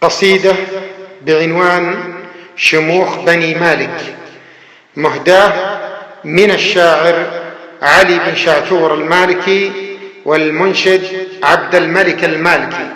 قصيدة بعنوان شموخ بني مالك، مهداة من الشاعر علي بن شعثور المالكي والمنشد عبد الملك المالكي.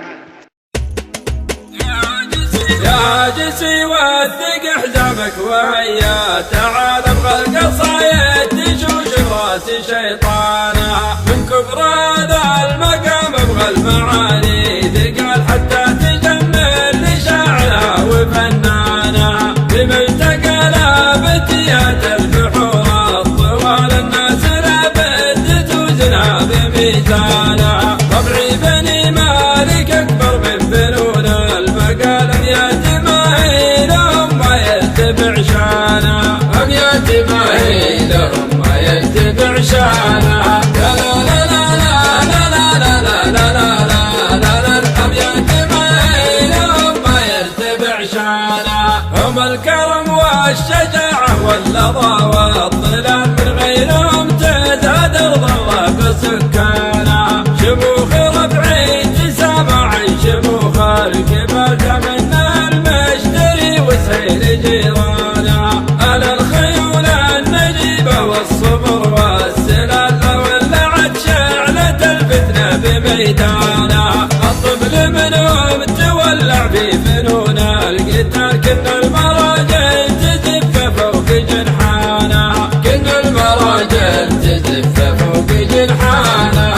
يا جسي وثق حزامك وهيا تعال ابغى القصايد تشوش براسي شيطانا، من كبر هذا المقام ابغى المعاني ثقال حتى تجمل لشاعرها وفنانا، بملتقى لابتيات البحور الطوال الناس لابد توزنها بميزانا، طبعي بني مالك اكبر من فنون المقال ابيات ما هي لهم ما يتبع شانا، ابيات ما هي لهم ما يتبع شانا، لا لا لا لا لا لا لا لا لا لا لا لا الابيات ما هي لهم ما يتبع شانا، هم الكرم والشجاعة واللظى والظلال من غيرهم تزداد ارض الله بسكانا، شموخ ربعي تسامع شموخ الكبار جمعنا المشتري وسهيل جيرانا، على الخيول النجيبة والصبر والسلال لو ولعت شعلة الفتنة بميدانا، الطفل منهم تولع في فنون القتال، كنا المراجل تزف فوق جنحانا، كنا المراجل تزف فوق جنحانا،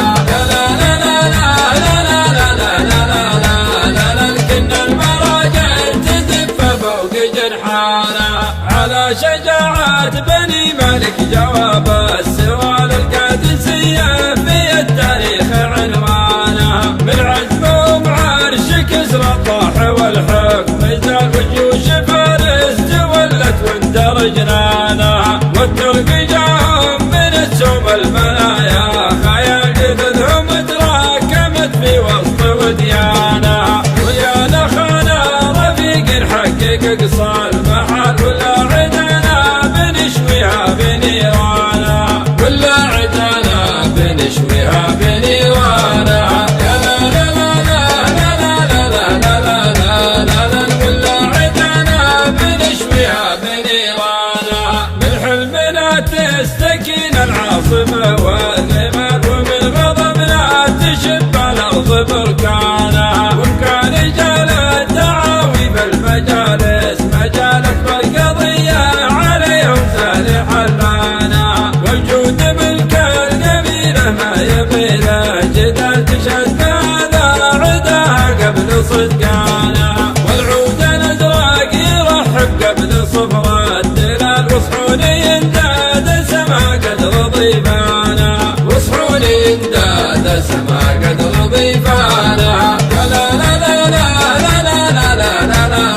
على شجاعة بني مالك جواب السؤال القادسية في التاريخ عنوانا، من عزمهم عرش كسرى الطاح والحكم زال وجيوش فارس تولت واندرجنانا، والترك جاهم من السوم المنايا خيال جددهم تراكمت في وسط وديانا، ويانا خانا رفيق حقق اقصى المحال، ولا عدنا بنشويها بنيرانا، ولا عدنا بنشويها بنيرانا، يا لا لا لا لا لا لا لا لا لا لا لا ولا عدنا بنشويها بنيرانا، من حلمنا تستكين العاصفة والغمار، ومن غضبنا تشب الأرض بركانا، وإن كان رجال الدعاوي بالمجالس مجال أكبر قضية عليهم سالح اللانا، والجود ملك القبيلة ما يبيله جدال تشهد هذا عداها قبل صدقانا، والعود الأزرق يرحب قبل صفر الدلال، وصحوني انداد سما قدر ضيفانا، وصحوني انداد سما قدر ضيفانا، لا لا لا لا لا لا لا لا لا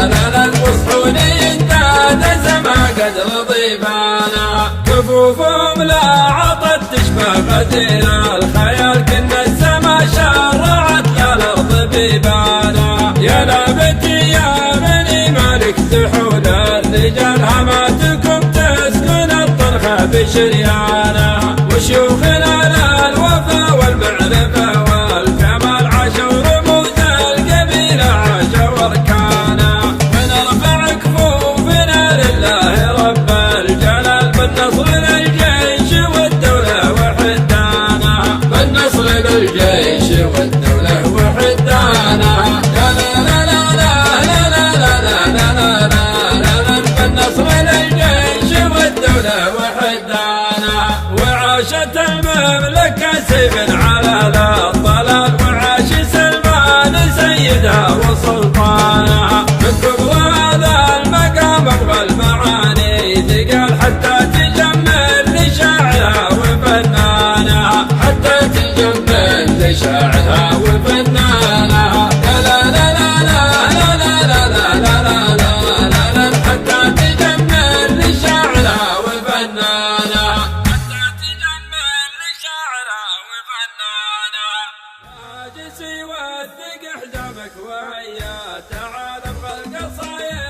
لا لا وصحوني انداد سما قدر ضيفانا، كفوفهم لا عطت تشبه غزير الخيال، كنا السما شرعت للارض بيبانا، يا لابتي يا بني مالك سحول الرجال، هماتكم تسكن الطرخة بشريانا، وشيوخنا للوفا والمعرفة والكمال عاشوا رموز القبيلة عاشوا اركانا، ونرفع كفوفنا لله رب الجلال، بالنصر للجيش والدولة وحدانا، بالنصر للجيش والدولة وحدانا، لا لا لا لا لا لا لا لا لا لا لا بالنصر للجيش والدولة وحدانا، وعاشت المملكة سيف على الضلال، وعاش سلمان سيدها وسلطانها، من كبر هذا المقام ابغى المعاني ثقال حتى تجمل لشاعرها وفنانها، حتى تجمل لشاعرها وفنانها، لا لا لا لا لا لا لا لا لا لا لا لا حتى تجمل لشاعرها وفنانها، حتى تجمل لشاعرها وفنانها، يا جسي وثق حزامك وهيا تعال ابغى القصايد